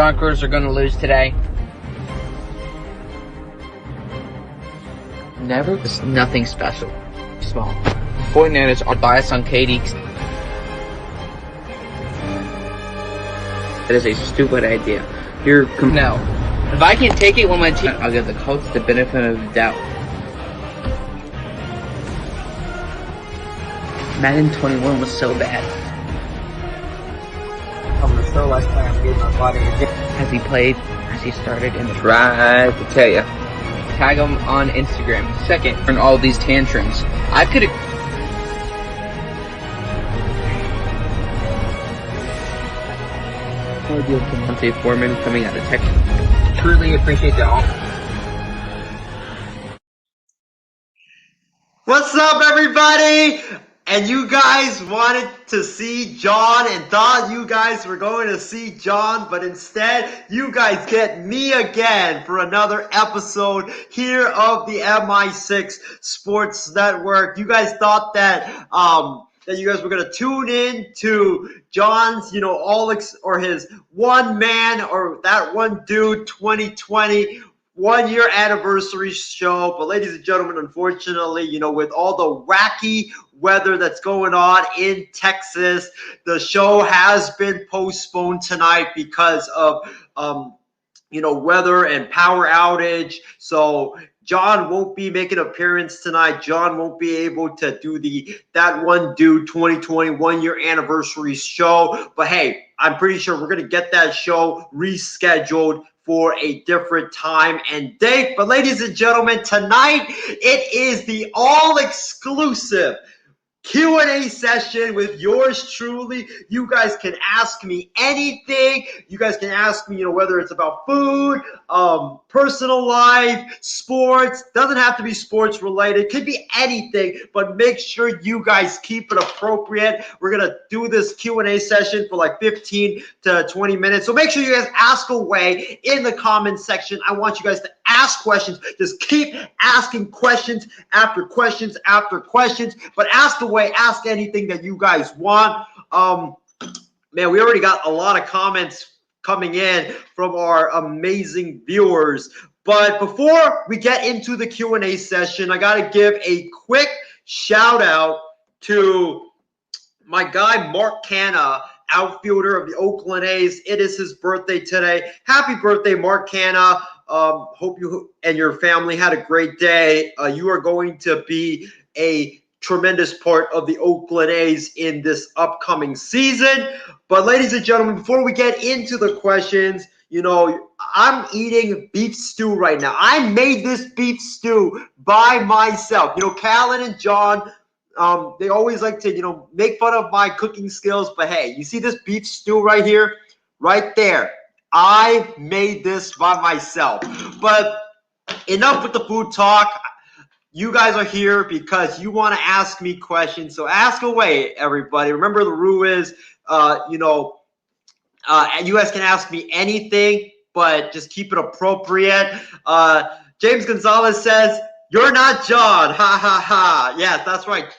Broncos are going to lose today. Never. It's nothing special. Small. 49ers are biased on KD. That is a stupid idea. No. If I can take it when my team, I'll give the coach the benefit of the doubt. Madden 21 was so bad. I'm gonna still last time I'm getting my body again. Has he played? Has he started in the Right to tell you. Tag him on Instagram. Second, in all these tantrums. I could have. Monte Foreman coming out of Texas. Truly appreciate the offer. What's up, everybody? And you guys wanted to see John and thought you guys were going to see John, but instead you guys get me again for another episode here of the MI6 Sports Network. You guys thought that you guys were going to tune in to John's, or his one man or that one dude 2020 1-year anniversary show. But ladies and gentlemen, unfortunately, with all the wacky weather that's going on in Texas, the show has been postponed tonight because of weather and power outage. So John won't be making an appearance tonight. John won't be able to do that one dude 2020 1-year anniversary show. But hey, I'm pretty sure we're gonna get that show rescheduled for a different time and date. But ladies and gentlemen, tonight it is the all-exclusive Q&A session with yours truly. You guys can ask me anything. You guys can ask me, whether it's about food, personal life, sports. Doesn't have to be sports related. Could be anything, but make sure you guys keep it appropriate. We're going to do this Q&A session for like 15 to 20 minutes. So make sure you guys ask away in the comment section. I want you guys to ask questions. Just keep asking questions after questions after questions, but ask away. Ask anything that you guys want. Man, we already got a lot of comments coming in from our amazing viewers. But before we get into the Q&A session, I got to give a quick shout out to my guy, Mark Canna, outfielder of the Oakland A's. It is his birthday today. Happy birthday, Mark Canna. Hope you and your family had a great day. You are going to be a tremendous part of the Oakland A's in this upcoming season. But ladies and gentlemen, before we get into the questions, I'm eating beef stew right now. I made this beef stew by myself. Callan and John, they always like to, make fun of my cooking skills. But hey, you see this beef stew right here? Right there. I made this by myself. But enough with the food talk. You guys are here because you want to ask me questions. So ask away, everybody. Remember, the rule is, you guys can ask me anything, but just keep it appropriate. James Gonzalez says, "You're not John." Ha, ha, ha. Yes, that's right,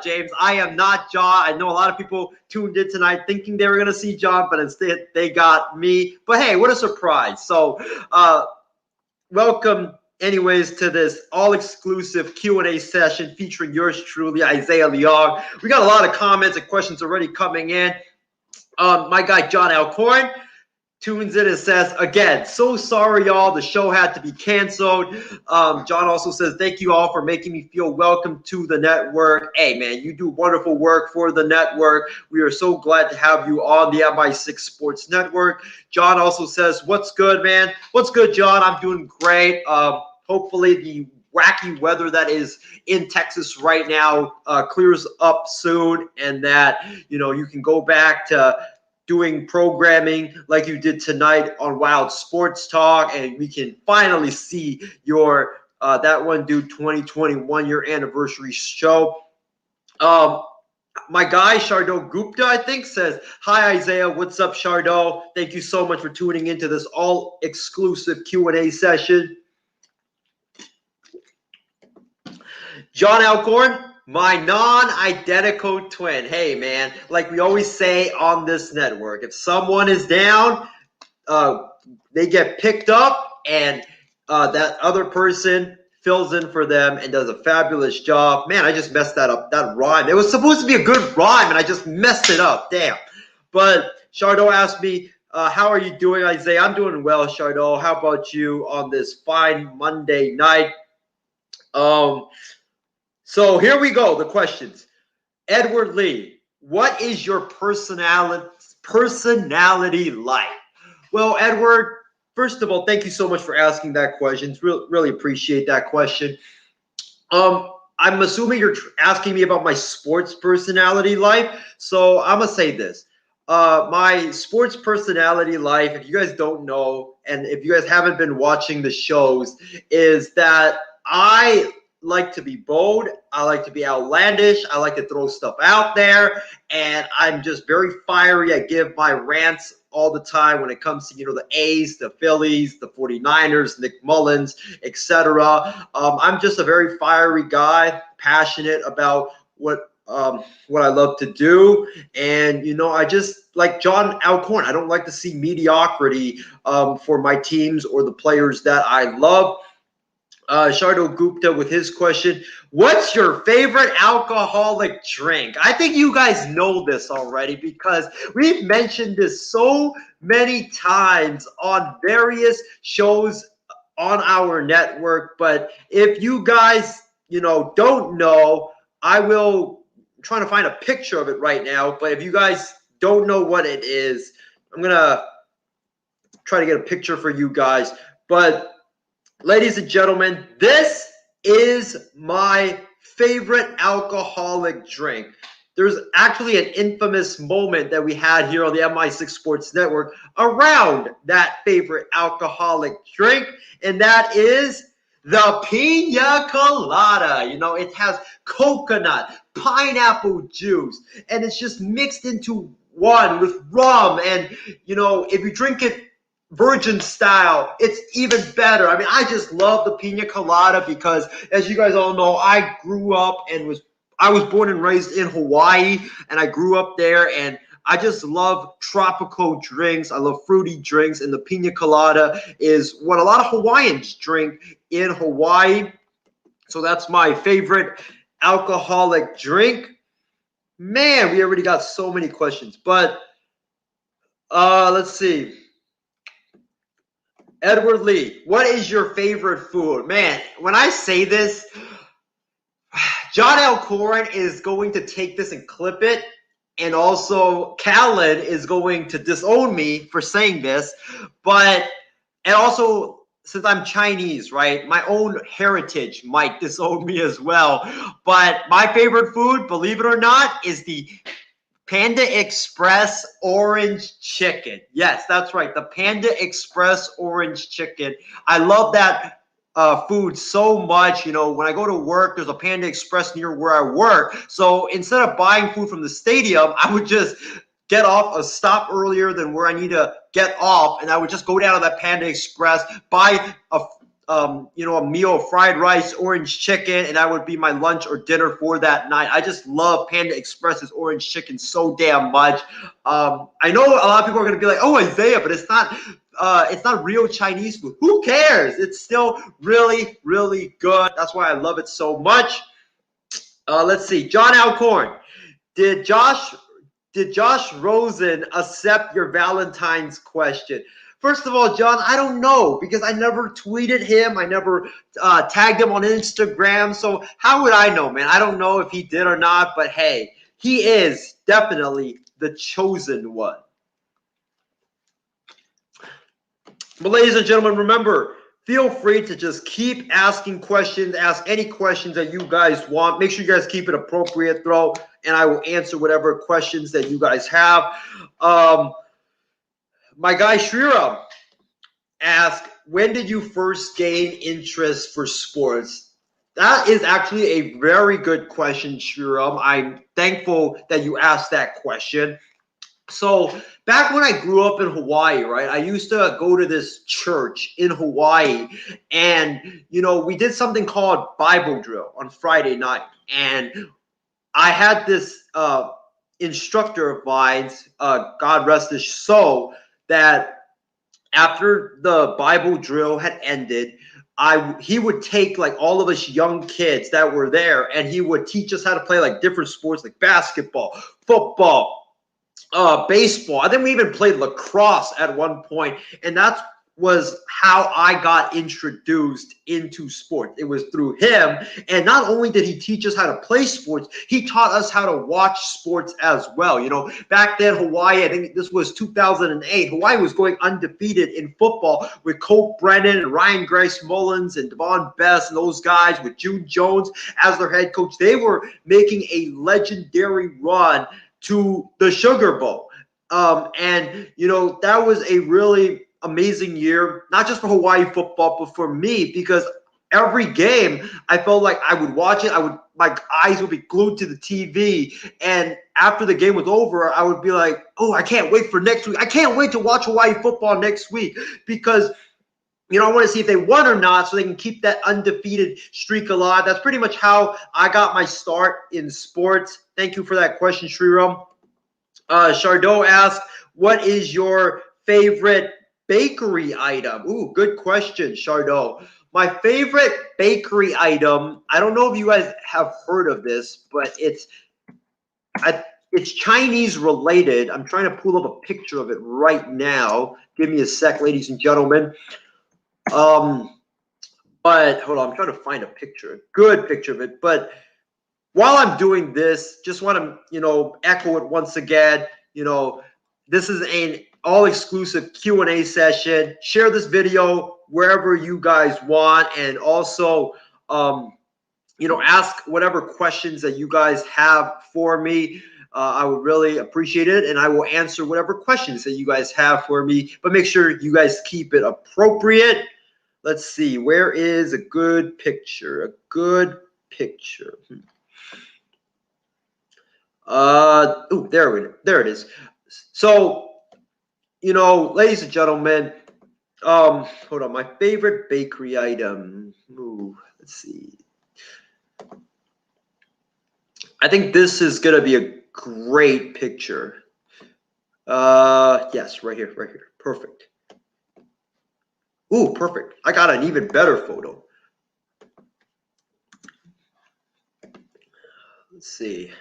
James. I am not John. I know a lot of people tuned in tonight thinking they were going to see John, but instead they got me. But hey, what a surprise. So welcome anyways to this all-exclusive Q&A session featuring yours truly, Isaiah Leong. We got a lot of comments and questions already coming in. My guy John Allcorn tunes in and says, "Again, so sorry, y'all. The show had to be canceled." John also says, "Thank you all for making me feel welcome to the network." Hey, man, you do wonderful work for the network. We are so glad to have you on the MI6 Sports Network. John also says, "What's good, man?" What's good, John? I'm doing great. Hopefully the wacky weather that is in Texas right now clears up soon, and that, you can go back to doing programming like you did tonight on Wild Sports Talk, and we can finally see your That One Dude 2020 1-year anniversary show. My guy Shardo Gupta, I think, says, "Hi Isaiah, what's up, Shardo? Thank you so much for tuning into this all-exclusive Q&A session." John Allcorn, my non-identical twin. Hey, man, like we always say on this network, if someone is down, they get picked up, and that other person fills in for them and does a fabulous job. Man, I just messed that up. That rhyme. It was supposed to be a good rhyme, and I just messed it up. Damn. But Chardot asked me, how are you doing, Isaiah? I'm doing well, Chardot. How about you on this fine Monday night? So here we go, the questions. Edward Lee, what is your personality like? Well, Edward, first of all, thank you so much for asking that question. Really appreciate that question. I'm assuming you're asking me about my sports personality life. So I'm gonna say this. My sports personality life, if you guys don't know, and if you guys haven't been watching the shows, is that I like to be bold. I like to be outlandish. I like to throw stuff out there, and I'm just very fiery. I give my rants all the time when it comes to, the A's, the Phillies, the 49ers, Nick Mullins, etc. I'm just a very fiery guy, passionate about what I love to do. And, I just like John Allcorn. I don't like to see mediocrity for my teams or the players that I love. Shardo Gupta with his question. What's your favorite alcoholic drink? I think you guys know this already because we've mentioned this so many times on various shows on our network. But if you guys, don't know, I will trying to find a picture of it right now. But if you guys don't know what it is, I'm going to try to get a picture for you guys. But ladies and gentlemen, this is my favorite alcoholic drink. There's actually an infamous moment that we had here on the MI6 Sports Network around that favorite alcoholic drink, and that is the Pina Colada. It has coconut, pineapple juice, and it's just mixed into one with rum. And, if you drink it virgin style, it's even better. I mean, I just love the Pina Colada because, as you guys all know, I grew up and I was born and raised in Hawaii, and I grew up there, and I just love tropical drinks. I love fruity drinks, and the Pina Colada is what a lot of Hawaiians drink in Hawaii. So that's my favorite alcoholic drink. Man, we already got so many questions, but let's see. Edward Lee, what is your favorite food? Man, when I say this, John Allcorn is going to take this and clip it. And also, Callan is going to disown me for saying this. And also, since I'm Chinese, right, my own heritage might disown me as well. But my favorite food, believe it or not, is the Panda Express orange chicken. Yes, that's right. The Panda Express orange chicken. I love that food so much. When I go to work, there's a Panda Express near where I work. So instead of buying food from the stadium, I would just get off a stop earlier than where I need to get off, and I would just go down to that Panda Express, buy a meal of fried rice, orange chicken, and that would be my lunch or dinner for that night. I just love Panda Express's orange chicken so damn much. I know a lot of people are going to be like, oh, Isaiah, but it's not real Chinese food. Who cares? It's still really, really good. That's why I love it so much. Let's see. John Allcorn. Did Josh Rosen accept your Valentine's question? First of all, John, I don't know because I never tweeted him. I never tagged him on Instagram. So how would I know, man? I don't know if he did or not. But hey, he is definitely the chosen one. But ladies and gentlemen, remember, feel free to just keep asking questions. Ask any questions that you guys want. Make sure you guys keep it appropriate, though, and I will answer whatever questions that you guys have. My guy Shriram asked, when did you first gain interest for sports? That is actually a very good question, Shriram. I'm thankful that you asked that question. So back when I grew up in Hawaii, right, I used to go to this church in Hawaii, and, we did something called Bible drill on Friday night. And I had this instructor of mine, God rest his soul, that after the Bible drill had ended, he would take like all of us young kids that were there, and he would teach us how to play like different sports like basketball, football, baseball. I think we even played lacrosse at one point, and that was how I got introduced into sports. It was through him, and not only did he teach us how to play sports, he taught us how to watch sports as well. You know, back then Hawaii, I think this was 2008, Hawaii was going undefeated in football with Colt Brennan and Ryan Grace Mullins and Devon Best and those guys with June Jones as their head coach. They were making a legendary run to the Sugar Bowl. And, you know, that was a really amazing year, not just for Hawaii football, but for me, because every game I felt like I would watch it. My eyes would be glued to the TV. And after the game was over, I would be like, oh, I can't wait for next week. I can't wait to watch Hawaii football next week because, you know, I want to see if they won or not so they can keep that undefeated streak alive. That's pretty much how I got my start in sports. Thank you for that question, Shriram. Chardot asked, what is your favorite bakery item? Ooh, good question, Chardot. My favorite bakery item, I don't know if you guys have heard of this, but it's Chinese related. I'm trying to pull up a picture of it right now. Give me a sec, ladies and gentlemen. But hold on, I'm trying to find a picture, a good picture of it. But while I'm doing this, just want to, you know, echo it once again. You know, this is an all-exclusive Q&A session. Share this video wherever you guys want, and also, you know, ask whatever questions that you guys have for me. I would really appreciate it, and I will answer whatever questions that you guys have for me. But make sure you guys keep it appropriate. Let's see, where is a good picture? A good picture. Oh, there it is. So, you know, ladies and gentlemen, hold on, my favorite bakery item. Ooh, let's see. I think this is gonna be a great picture. Yes, right here, perfect. Ooh, perfect. I got an even better photo. Let's see.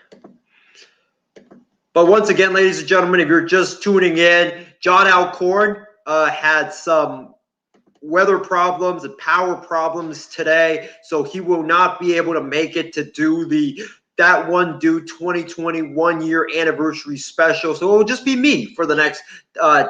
But once again, ladies and gentlemen, if you're just tuning in, John Allcorn had some weather problems and power problems today, so he will not be able to make it to do the That One Dude 2021 year anniversary special. So it will just be me for the next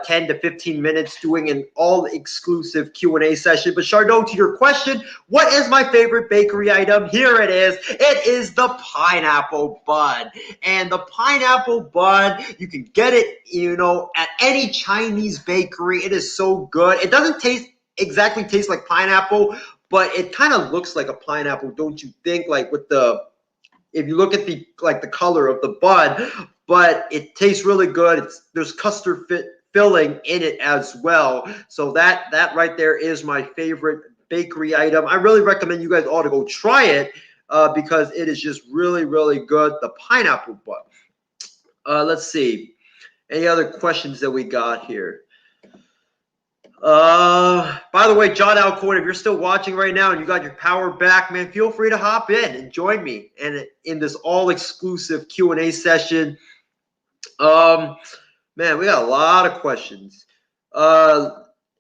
10 to 15 minutes doing an all-exclusive Q&A session. But Chardot, to your question, what is my favorite bakery item? Here it is. It is the pineapple bun. And the pineapple bun, you can get it, you know, at any Chinese bakery. It is so good. It doesn't exactly taste like pineapple, but it kind of looks like a pineapple, don't you think? Like with the, if you look at the color of the bun, but it tastes really good. There's custard filling in it as well. So that right there is my favorite bakery item. I really recommend you guys all to go try it because it is just really, really good. The pineapple bun. Let's see. Any other questions that we got here? By the way, John Allcorn, if you're still watching right now and you got your power back, man, feel free to hop in and join me and in this all-exclusive Q&A session. Man, we got a lot of questions.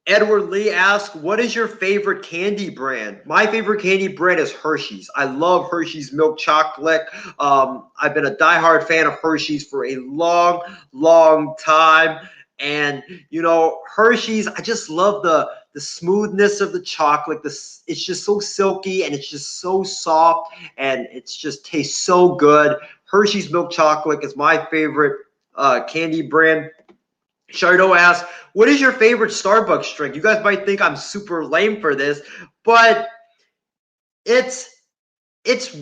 Edward Lee asked, what is your favorite candy brand? My favorite candy brand is Hershey's. I love Hershey's milk chocolate. I've been a diehard fan of Hershey's for a long, long time. And, you know, Hershey's, I just love the smoothness of the chocolate. It's just so silky and it's just so soft and it just tastes so good. Hershey's milk chocolate is my favorite candy brand. Chardot asked, what is your favorite Starbucks drink? You guys might think I'm super lame for this, but it's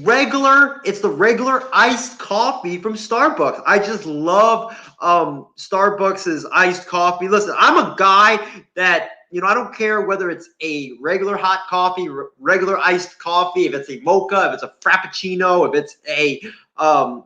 regular. It's the regular iced coffee from Starbucks. I just love Starbucks' iced coffee. Listen, I'm a guy that, you know, I don't care whether it's a regular hot coffee, regular iced coffee, if it's a mocha, if it's a frappuccino, if it's a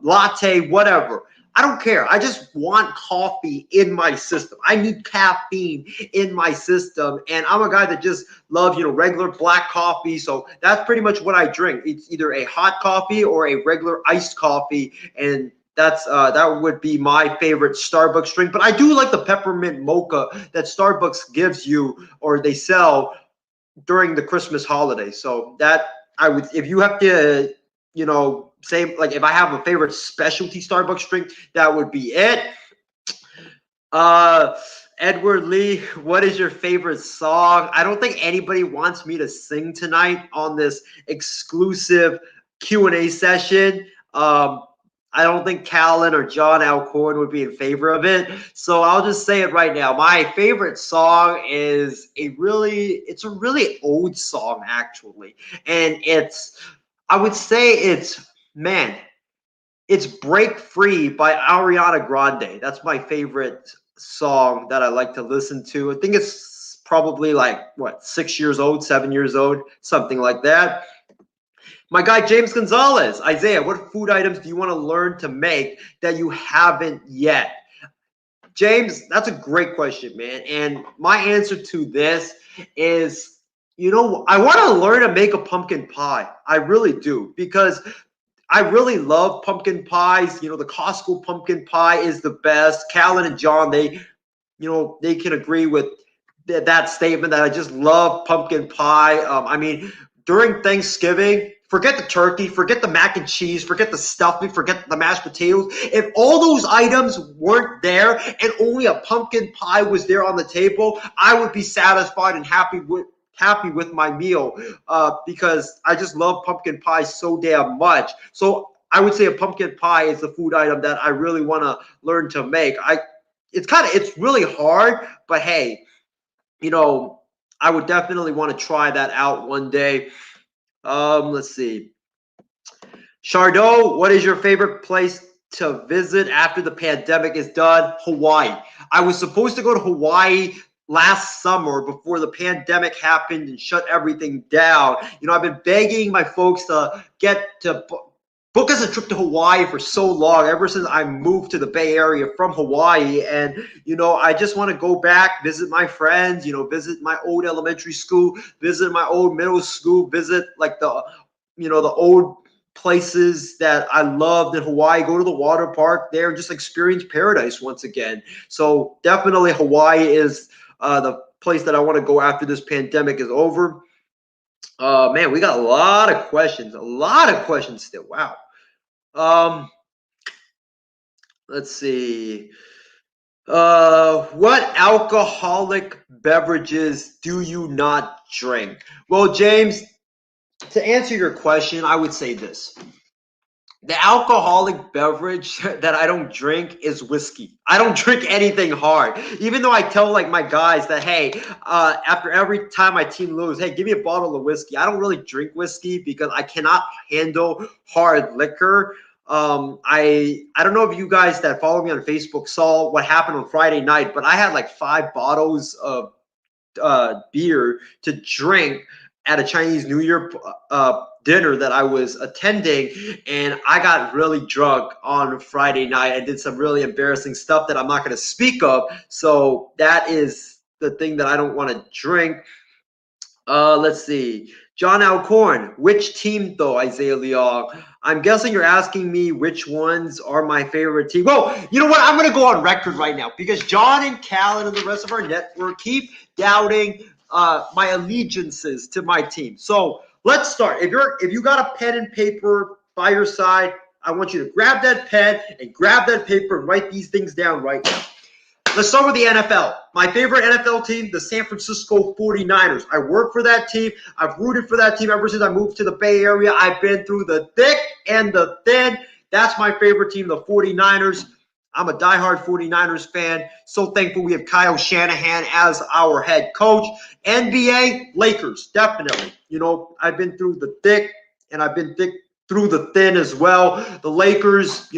latte, whatever. I don't care. I just want coffee in my system. I need caffeine in my system. And I'm a guy that just loves, regular black coffee. So that's pretty much what I drink. It's either a hot coffee or a regular iced coffee. And that would be my favorite Starbucks drink. But I do like the peppermint mocha that Starbucks gives you or they sell during the Christmas holiday. So that I would, if you have to, say like if I have a favorite specialty Starbucks drink, that would be it. Edward Lee, what is your favorite song? I don't think anybody wants me to sing tonight on this exclusive Q&A session. I don't think Callan or John Allcorn would be in favor of it. So I'll just say it right now. My favorite song is it's a really old song actually. And I would say it's Break Free by Ariana Grande. That's my favorite song that I like to listen to. I think it's probably like 6 years old, 7 years old, something like that. My guy, James Gonzalez. Isaiah, what food items do you want to learn to make that you haven't yet? James, that's a great question, man. And my answer to this is, I want to learn to make a pumpkin pie. I really do, because I really love pumpkin pies. The Costco pumpkin pie is the best. Callan and John, they can agree with that statement that I just love pumpkin pie. I mean, during Thanksgiving, forget the turkey, forget the mac and cheese, forget the stuffing, forget the mashed potatoes. If all those items weren't there and only a pumpkin pie was there on the table, I would be satisfied and happy with my meal, because I just love pumpkin pie so damn much. So I would say a pumpkin pie is the food item that I really want to learn to make. It's really hard, but hey, I would definitely want to try that out one day. Let's see. Chardot, what is your favorite place to visit after the pandemic is done? Hawaii. I was supposed to go to Hawaii last summer before the pandemic happened and shut everything down. I've been begging my folks to book us a trip to Hawaii for so long, ever since I moved to the Bay Area from Hawaii. And, I just want to go back, visit my friends, visit my old elementary school, visit my old middle school, visit like the old places that I loved in Hawaii, go to the water park there, just experience paradise once again. So definitely Hawaii is the place that I want to go after this pandemic is over. Man, we got a lot of questions still. Wow. Let's see. What alcoholic beverages do you not drink? Well, James, to answer your question, I would say this. The alcoholic beverage that I don't drink is whiskey. I don't drink anything hard. Even though I tell like my guys that, hey, after every time my team loses, hey, give me a bottle of whiskey. I don't really drink whiskey because I cannot handle hard liquor. I don't know if you guys that follow me on Facebook saw what happened on Friday night, but I had like 5 bottles of beer to drink at a Chinese New Year dinner that I was attending, and I got really drunk on Friday night and did some really embarrassing stuff that I'm not going to speak of. So that is the thing that I don't want to drink. Let's see. John Allcorn, which team though, Isaiah Leong? I'm guessing you're asking me which ones are my favorite team. Well, you know what? I'm going to go on record right now because John and Callan and the rest of our network keep doubting my allegiances to my team. So let's start. If you got a pen and paper by your side, I want you to grab that pen and grab that paper and write these things down right now. Let's start with the NFL. My favorite NFL team, the San Francisco 49ers. I work for that team. I've rooted for that team ever since I moved to the Bay Area. I've been through the thick and the thin. That's my favorite team, the 49ers. I'm a diehard 49ers fan. So thankful we have Kyle Shanahan as our head coach. NBA, Lakers, definitely. I've been through the thick and I've been through the thin as well. The Lakers,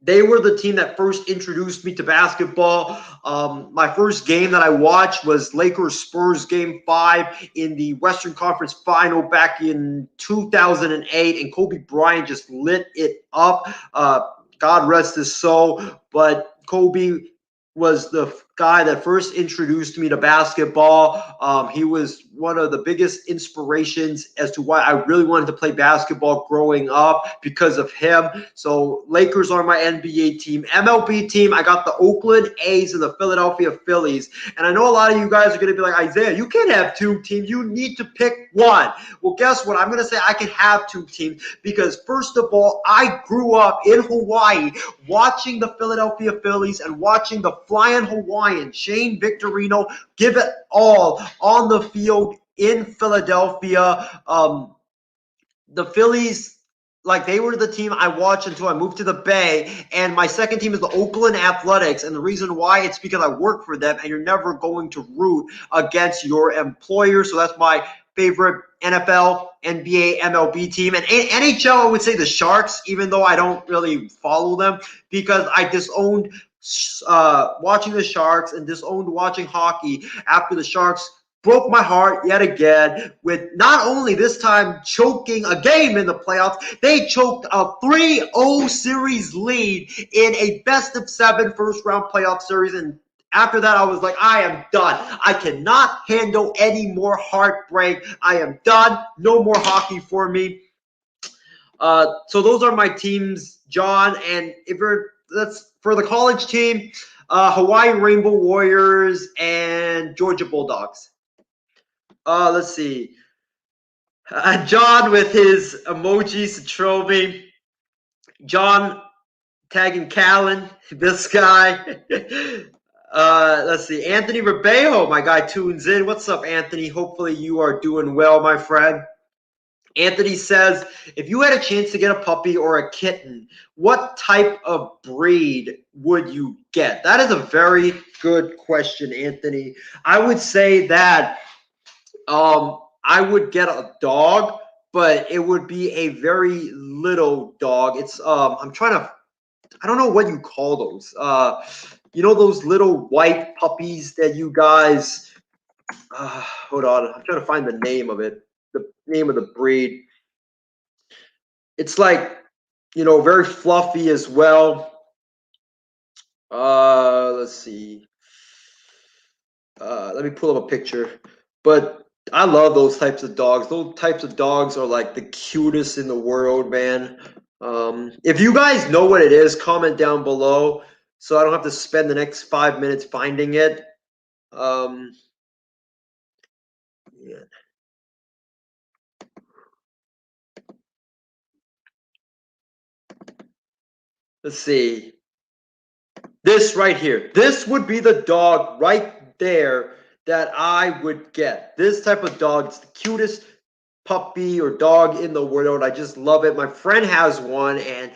they were the team that first introduced me to basketball. My first game that I watched was Lakers-Spurs Game 5 in the Western Conference Final back in 2008, and Kobe Bryant just lit it up. God rest his soul, but Kobe was the guy that first introduced me to basketball. He was one of the biggest inspirations as to why I really wanted to play basketball growing up because of him. So Lakers are my NBA team. MLB team, I got the Oakland A's and the Philadelphia Phillies. And I know a lot of you guys are going to be like, Isaiah, you can't have two teams. You need to pick one. Well, guess what? I'm going to say I can have two teams because, first of all, I grew up in Hawaii watching the Philadelphia Phillies and watching the Flying Hawaiian, Shane Victorino, give it all on the field in Philadelphia. The Phillies, like, they were the team I watched until I moved to the Bay, and my second team is the Oakland Athletics, and the reason why, it's because I work for them, and you're never going to root against your employer, so that's my favorite NFL, NBA, MLB team. And NHL, I would say the Sharks, even though I don't really follow them, because I disowned watching the Sharks and disowned watching hockey after the Sharks broke my heart yet again with not only this time choking a game in the playoffs, they choked a 3-0 series lead in a best-of-7 first-round playoff series. And after that, I was like, I am done. I cannot handle any more heartbreak. I am done. No more hockey for me. So those are my teams, John. And that's for the college team, Hawaii Rainbow Warriors and Georgia Bulldogs. Let's see. John with his emojis to troll me. John tagging Callan, this guy. Let's see. Anthony Ribejo, my guy, tunes in. What's up, Anthony? Hopefully you are doing well, my friend. Anthony says, if you had a chance to get a puppy or a kitten, what type of breed would you get? That is a very good question, Anthony. I would say that I would get a dog, but it would be a very little dog. It's I don't know what you call those. You know those little white puppies that you guys hold on, I'm trying to find the name of it. The name of the breed. It's like, very fluffy as well. Let's see. Let me pull up a picture. But I love those types of dogs. Those types of dogs are like the cutest in the world, man. If you guys know what it is, comment down below so I don't have to spend the next 5 minutes finding it. Yeah. Let's see. This right here. This would be the dog right there that I would get. This type of dog is the cutest puppy or dog in the world. I just love it. My friend has one, and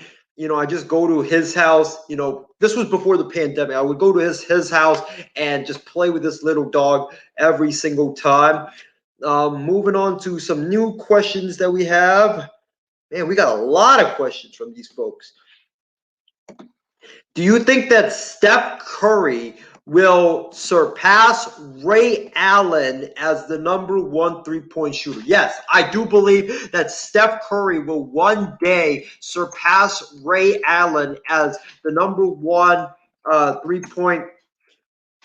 I just go to his house. This was before the pandemic. I would go to his house and just play with this little dog every single time. Moving on to some new questions that we have. Man, we got a lot of questions from these folks. Do you think that Steph Curry will surpass Ray Allen as the #1 3-point shooter? Yes, I do believe that Steph Curry will one day surpass Ray Allen as the #1 3-point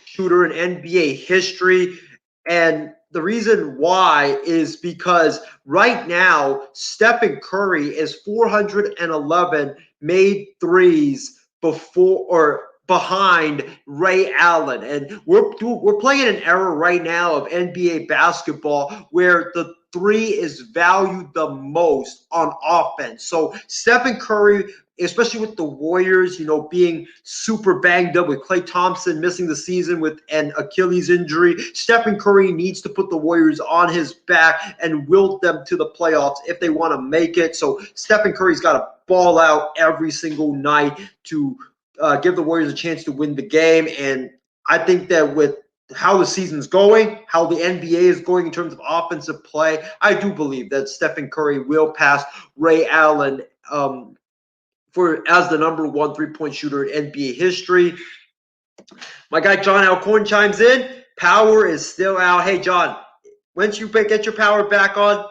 shooter in NBA history. And the reason why is because right now, Stephen Curry is 411 made threes before or behind Ray Allen. And we're playing in an era right now of NBA basketball where the three is valued the most on offense. So Stephen Curry, especially with the Warriors, being super banged up with Klay Thompson missing the season with an Achilles injury, Stephen Curry needs to put the Warriors on his back and wilt them to the playoffs if they want to make it. So Stephen Curry's got to ball out every single night to give the Warriors a chance to win the game. And I think that with how the season's going, how the NBA is going in terms of offensive play, I do believe that Stephen Curry will pass Ray Allen as the #1 3-point shooter in NBA history. My guy John Allcorn chimes in. Power is still out. Hey, John, once you get your power back on,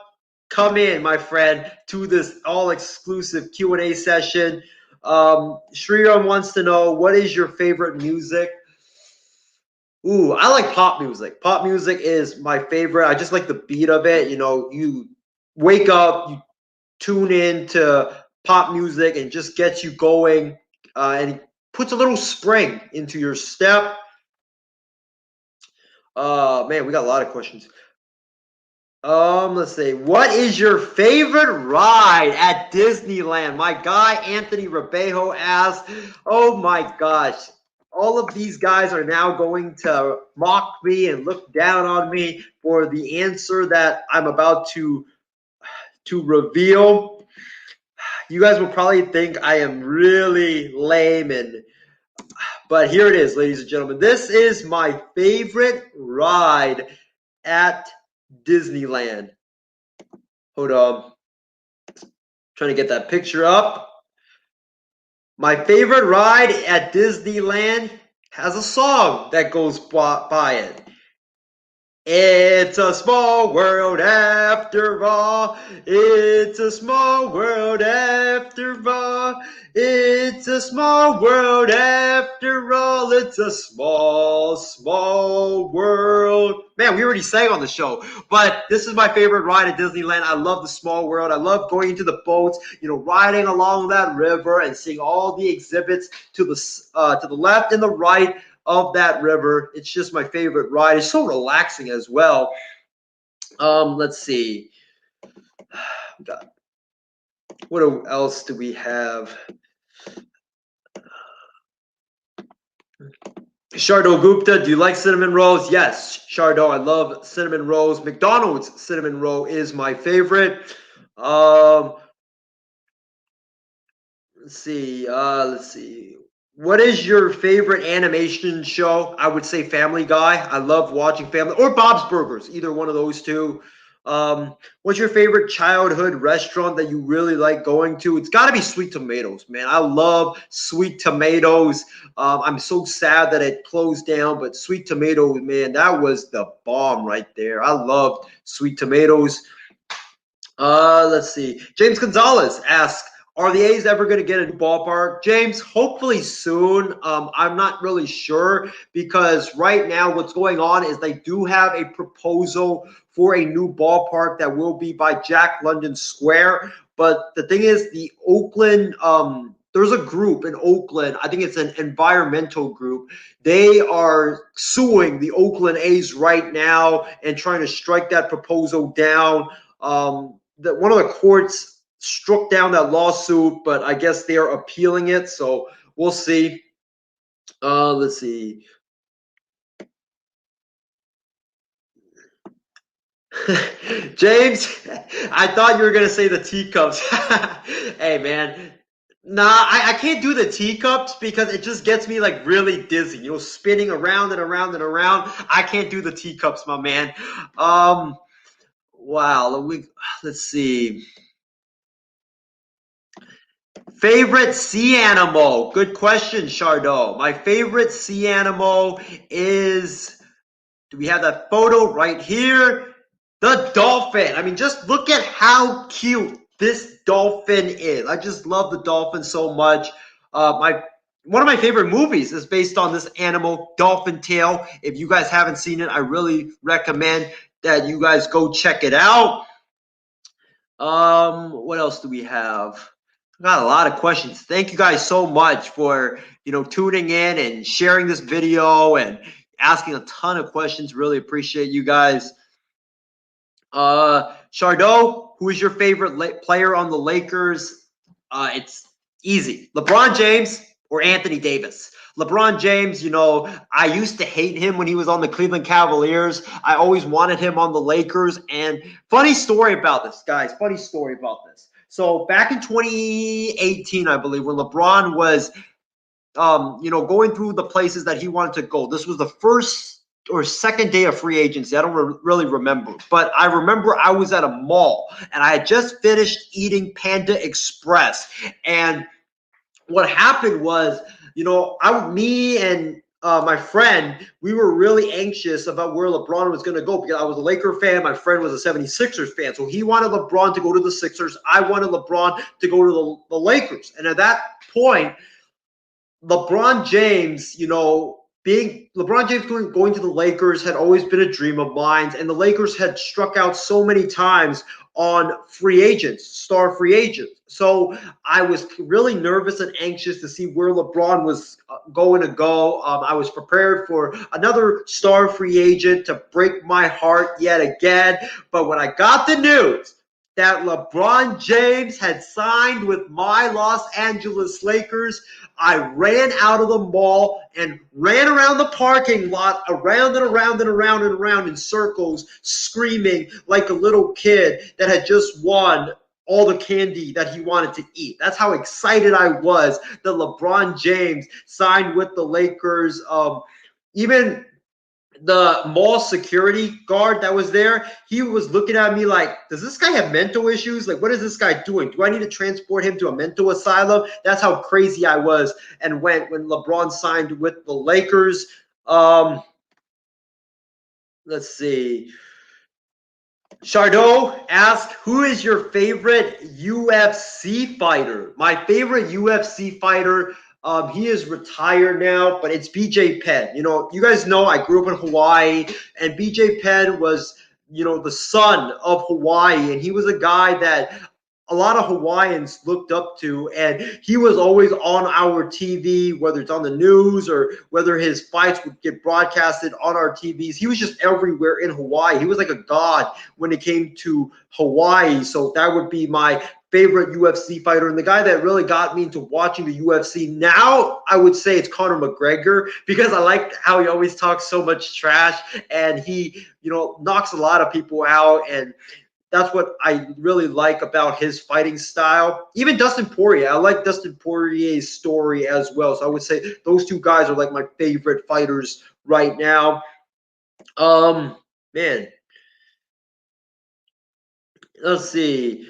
come in, my friend, to this all-exclusive Q&A session. Shriram wants to know, what is your favorite music? Ooh, I like pop music. Pop music is my favorite. I just like the beat of it. You know, you wake up, you tune in to pop music and just gets you going, and it puts a little spring into your step. Man, we got a lot of questions. Let's see. What is your favorite ride at Disneyland? My guy Anthony Rebejo asked. Oh my gosh. All of these guys are now going to mock me and look down on me for the answer that I'm about to reveal. You guys will probably think I am really lame, but here it is, ladies and gentlemen. This is my favorite ride at Disneyland. Hold on. Trying to get that picture up. My favorite ride at Disneyland has a song that goes by it. It's a small world after all. It's a small world after all. It's a small world after all. It's a small, small world. Man, we already sang on the show, but this is my favorite ride at Disneyland. I love the small world. I love going into the boats, you know, riding along that river and seeing all the exhibits to the left and the right of that river. It's just my favorite ride. It's so relaxing as well. Let's see. What else do we have? Shardo Gupta, do you like cinnamon rolls? Yes, Shardo, I love cinnamon rolls. McDonald's cinnamon roll is my favorite. Let's see. Let's see. What is your favorite animation show? I would say Family Guy. I love watching Family, or Bob's Burgers, either one of those two. What's your favorite childhood restaurant that you really like going to? It's got to be Sweet Tomatoes, man. I love Sweet Tomatoes. I'm so sad that it closed down, but Sweet Tomatoes, man, that was the bomb right there. I loved Sweet Tomatoes. Let's see. James Gonzalez asks, are the A's ever going to get a new ballpark? James, hopefully soon. I'm not really sure, because right now what's going on is they do have a proposal for a new ballpark that will be by Jack London Square. But the thing is, the Oakland, there's a group in Oakland, I think it's an environmental group. They are suing the Oakland A's right now and trying to strike that proposal down. One of the courts struck down that lawsuit, but I guess they are appealing it, so we'll see. Let's see. James, I thought you were gonna say the teacups. Hey man, nah, I can't do the teacups because it just gets me like really dizzy, you know, spinning around and around and around. I can't do the teacups, my man. Wow, let's see. Favorite sea animal? Good question, Chardot. My favorite sea animal is, do we have that photo right here? The dolphin. I mean, just look at how cute this dolphin is. I just love the dolphin so much. One of my favorite movies is based on this animal, Dolphin Tale. If you guys haven't seen it, I really recommend that you guys go check it out. What else do we have? I got a lot of questions. Thank you guys so much for, you know, tuning in and sharing this video and asking a ton of questions. Really appreciate you guys. Chardot, who is your favorite player on the Lakers? It's easy. LeBron James or Anthony Davis. LeBron James, you know, I used to hate him when he was on the Cleveland Cavaliers. I always wanted him on the Lakers. And funny story about this, guys. Funny story about this. So back in 2018, I believe, when LeBron was, you know, going through the places that he wanted to go, this was the first or second day of free agency. I don't really remember, but I remember I was at a mall and I had just finished eating Panda Express. And what happened was, you know, me and my friend, we were really anxious about where LeBron was going to go because I was a Laker fan. My friend was a 76ers fan. So he wanted LeBron to go to the Sixers. I wanted LeBron to go to the Lakers. And at that point, LeBron James, being LeBron James going to the Lakers had always been a dream of mine. And the Lakers had struck out so many times on free agents, star free agents. So I was really nervous and anxious to see where LeBron was going to go. I was prepared for another star free agent to break my heart yet again. But when I got the news that LeBron James had signed with my Los Angeles Lakers, I ran out of the mall and ran around the parking lot, around and around and around and around in circles, screaming like a little kid that had just won all the candy that he wanted to eat. That's how excited I was that LeBron James signed with the Lakers. Even the mall security guard that was there, he was looking at me like, does this guy have mental issues? Like, what is this guy doing? Do I need to transport him to a mental asylum? That's how crazy I was and went when LeBron signed with the Lakers. Let's see. Chardot asked, who is your favorite UFC fighter? My favorite UFC fighter, he is retired now, but it's BJ Penn. You guys know I grew up in Hawaii, and BJ Penn was, the son of Hawaii, and he was a guy that a lot of Hawaiians looked up to, and he was always on our TV, whether it's on the news or whether his fights would get broadcasted on our TVs. He was just everywhere in Hawaii. He was like a god when it came to Hawaii. So that would be my favorite UFC fighter, and the guy that really got me into watching the UFC now, I would say it's Conor McGregor, because I like how he always talks so much trash, and he, knocks a lot of people out, and that's what I really like about his fighting style. Even Dustin Poirier, I like Dustin Poirier's story as well. So I would say those two guys are like my favorite fighters right now. Man, let's see.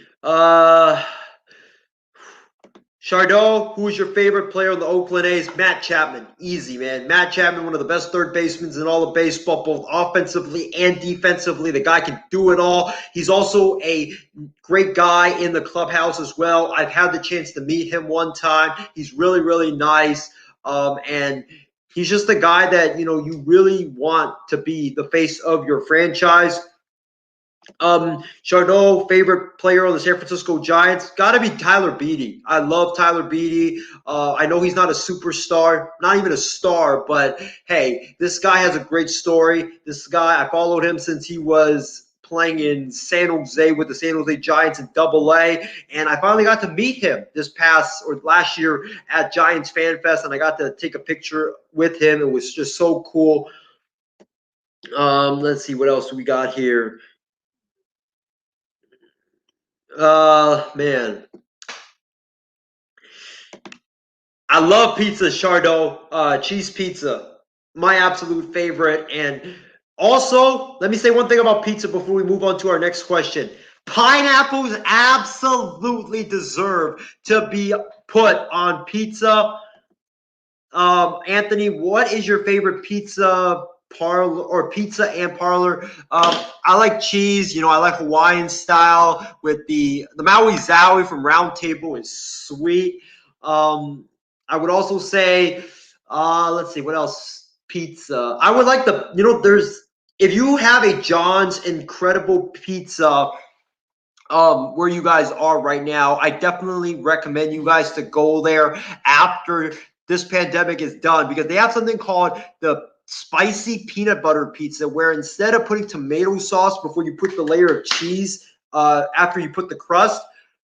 Chardot, who is your favorite player on the Oakland A's? Matt Chapman. Easy, man. Matt Chapman, one of the best third basemen in all of baseball, both offensively and defensively. The guy can do it all. He's also a great guy in the clubhouse as well. I've had the chance to meet him one time. He's really, really nice. And he's just a guy that, you really want to be the face of your franchise. Chardot, favorite player on the San Francisco Giants, got to be Tyler Beatty. I love Tyler Beatty. I know he's not a superstar, not even a star, but hey, this guy has a great story. This guy, I followed him since he was playing in San Jose with the San Jose Giants in Double-A, and I finally got to meet him last year at Giants Fan Fest, and I got to take a picture with him. It was just so cool. Let's see, what else we got here? Man, I love pizza, Chardot. Cheese pizza, my absolute favorite. And also, let me say one thing about pizza before we move on to our next question. Pineapples absolutely deserve to be put on pizza. Anthony, what is your favorite pizza parlor or pizza and parlor? I like cheese. I like Hawaiian style with the Maui Zowie from Round Table is sweet. I would also say, let's see, what else? Pizza. I would like if you have a John's Incredible Pizza, where you guys are right now, I definitely recommend you guys to go there after this pandemic is done, because they have something called the spicy peanut butter pizza, where instead of putting tomato sauce before you put the layer of cheese, after you put the crust,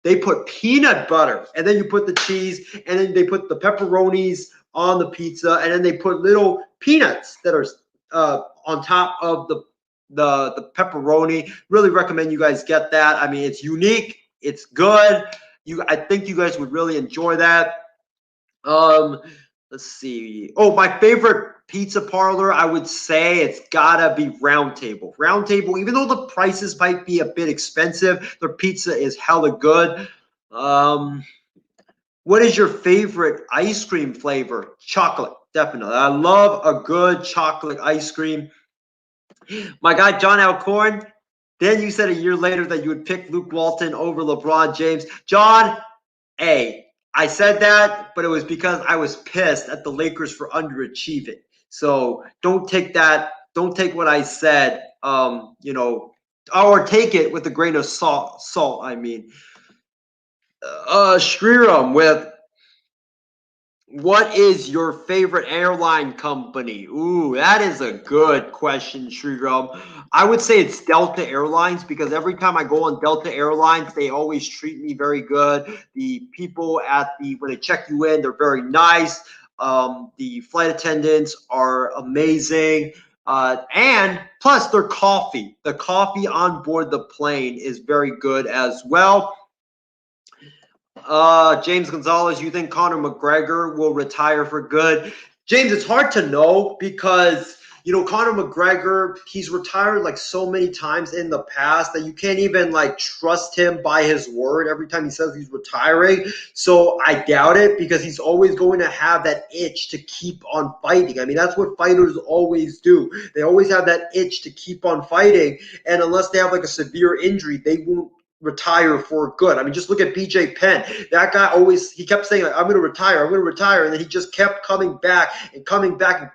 they put peanut butter, and then you put the cheese, and then they put the pepperonis on the pizza, and then they put little peanuts that are on top of the pepperoni. Really recommend you guys get that. I mean, it's unique, it's good. I think you guys would really enjoy that. Let's see. Oh, my favorite pizza parlor, I would say it's gotta be Round Table. Round Table, even though the prices might be a bit expensive, their pizza is hella good. What is your favorite ice cream flavor? Chocolate. Definitely. I love a good chocolate ice cream. My guy, John Allcorn. Then you said a year later that you would pick Luke Walton over LeBron James. John, hey, I said that, but it was because I was pissed at the Lakers for underachieving. So don't take that. Don't take what I said. Or take it with a grain of salt. I mean, Shriram with what is your favorite airline company? Ooh, that is a good question, Shriram. I would say it's Delta Airlines because every time I go on Delta Airlines, they always treat me very good. The people when they check you in, they're very nice. The flight attendants are amazing. And plus their coffee. The coffee on board the plane is very good as well. James Gonzalez, you think Conor McGregor will retire for good? James, it's hard to know because, Conor McGregor, he's retired like so many times in the past that you can't even like trust him by his word every time he says he's retiring. So I doubt it because he's always going to have that itch to keep on fighting. I mean, that's what fighters always do. They always have that itch to keep on fighting. And unless they have like a severe injury, they won't retire for good. I mean, just look at BJ Penn. That guy he kept saying, like, I'm going to retire. And then he just kept coming back and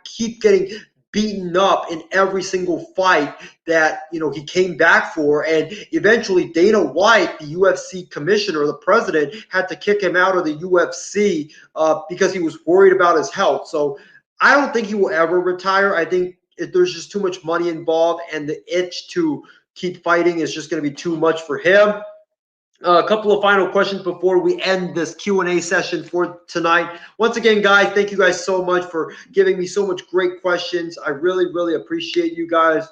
keep getting beaten up in every single fight that, he came back for. And eventually Dana White, the UFC commissioner, the president, had to kick him out of the UFC because he was worried about his health. So I don't think he will ever retire. I think there's just too much money involved and the itch to keep fighting is just going to be too much for him. A couple of final questions before we end this Q&A session for tonight. Once again, guys, thank you guys so much for giving me so much great questions. I really, really appreciate you guys.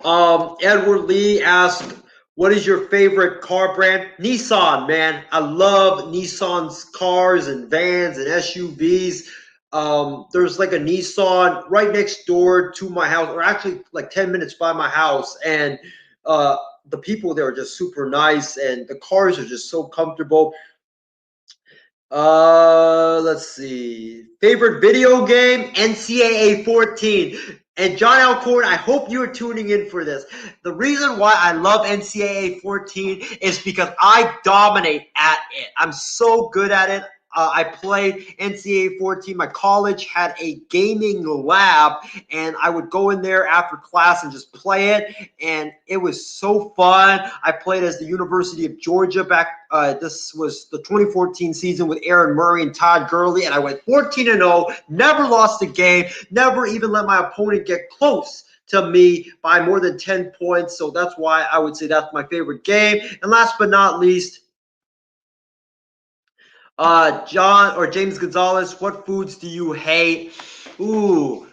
Edward Lee asked, what is your favorite car brand? Nissan, man. I love Nissan's cars and vans and SUVs. There's like a Nissan right next door to my house, or actually like 10 minutes by my house. And the people there are just super nice and the cars are just so comfortable. Let's see. Favorite video game? NCAA 14. And John Allcorn, I hope you are tuning in for this. The reason why I love NCAA 14 is because I dominate at it. I'm so good at it. I played NCAA 14. My college had a gaming lab, and I would go in there after class and just play it, and it was so fun. I played as the University of Georgia back. This was the 2014 season with Aaron Murray and Todd Gurley, and I went 14-0, never lost a game, never even let my opponent get close to me by more than 10 points. So that's why I would say that's my favorite game. And last but not least, John or James Gonzalez, what foods do you hate? Ooh,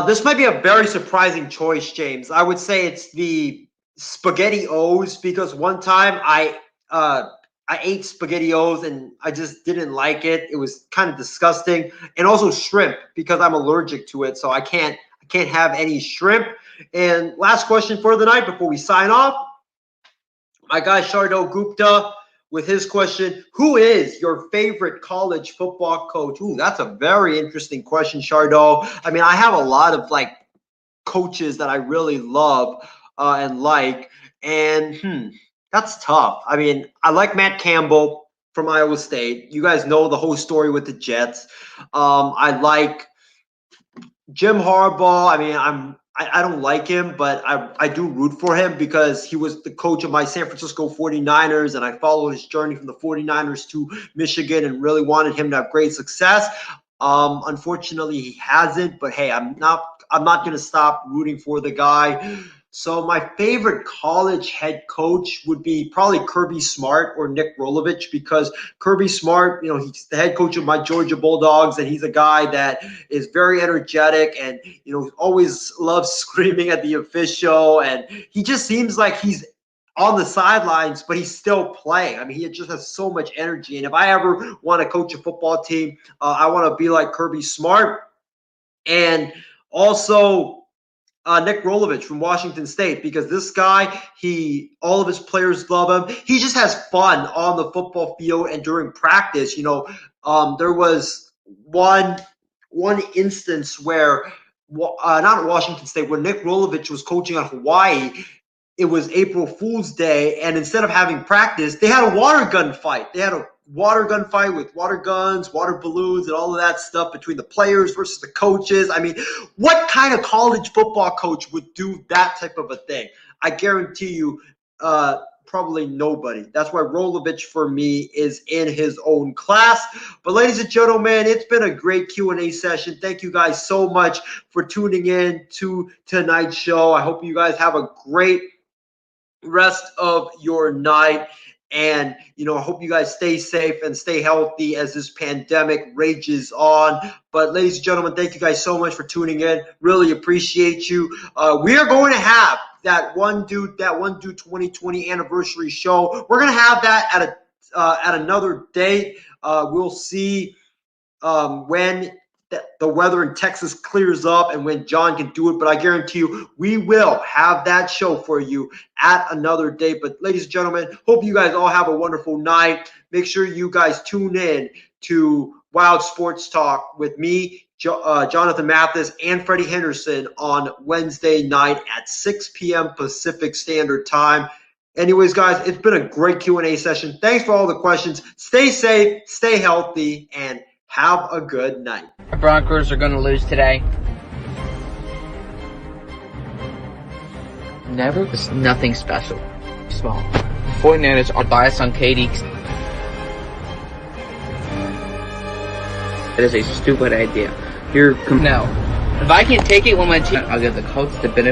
this might be a very surprising choice, James. I would say it's the SpaghettiOs because one time I ate SpaghettiOs and I just didn't like it. It was kind of disgusting, and also shrimp because I'm allergic to it, so I can't have any shrimp. And last question for the night before we sign off, my guy Shardul Gupta with his question, who is your favorite college football coach? Ooh, that's a very interesting question, Shardul. I mean, I have a lot of like coaches that I really love and like, and that's tough. I mean, I like Matt Campbell from Iowa State. You guys know the whole story with the Jets. I like Jim Harbaugh. I mean, I don't like him, but I do root for him because he was the coach of my San Francisco 49ers, and I followed his journey from the 49ers to Michigan and really wanted him to have great success. Unfortunately, he hasn't, but hey, I'm not going to stop rooting for the guy. So my favorite college head coach would be probably Kirby Smart or Nick Rolovich because Kirby Smart, he's the head coach of my Georgia Bulldogs, and he's a guy that is very energetic and, always loves screaming at the official. And he just seems like he's on the sidelines, but he's still playing. I mean, he just has so much energy. And if I ever want to coach a football team, I want to be like Kirby Smart. And also, Nick Rolovich from Washington State, because this guy, all of his players love him. He just has fun on the football field and during practice. There was one instance where, not at Washington State, when Nick Rolovich was coaching on Hawaii. It was April Fool's Day, and instead of having practice, they had a water gun fight. They had a water gun fight with water guns, water balloons, and all of that stuff between the players versus the coaches. I mean, what kind of college football coach would do that type of a thing? I guarantee you, probably nobody. That's why Rolovich, for me, is in his own class. But ladies and gentlemen, it's been a great Q&A session. Thank you guys so much for tuning in to tonight's show. I hope you guys have a great rest of your night, and I hope you guys stay safe and stay healthy as this pandemic rages on. But ladies and gentlemen, thank you guys so much for tuning in. Really appreciate you. We are going to have that one dude 2020 anniversary show. We're going to have that at another date. We'll see when the weather in Texas clears up and when John can do it, but I guarantee you we will have that show for you at another date. But ladies and gentlemen, hope you guys all have a wonderful night. Make sure you guys tune in to Wild Sports Talk with me, Jonathan Mathis, and Freddie Henderson on Wednesday night at 6 p.m. Pacific Standard Time. Anyways, guys, it's been a great Q&A session. Thanks for all the questions. Stay safe, stay healthy, and have a good night. The Broncos are going to lose today. Never was nothing special. Small. 49ers are biased on KD. That is a stupid idea. Now, if I can't take it when my team, I'll give the coach the benefit.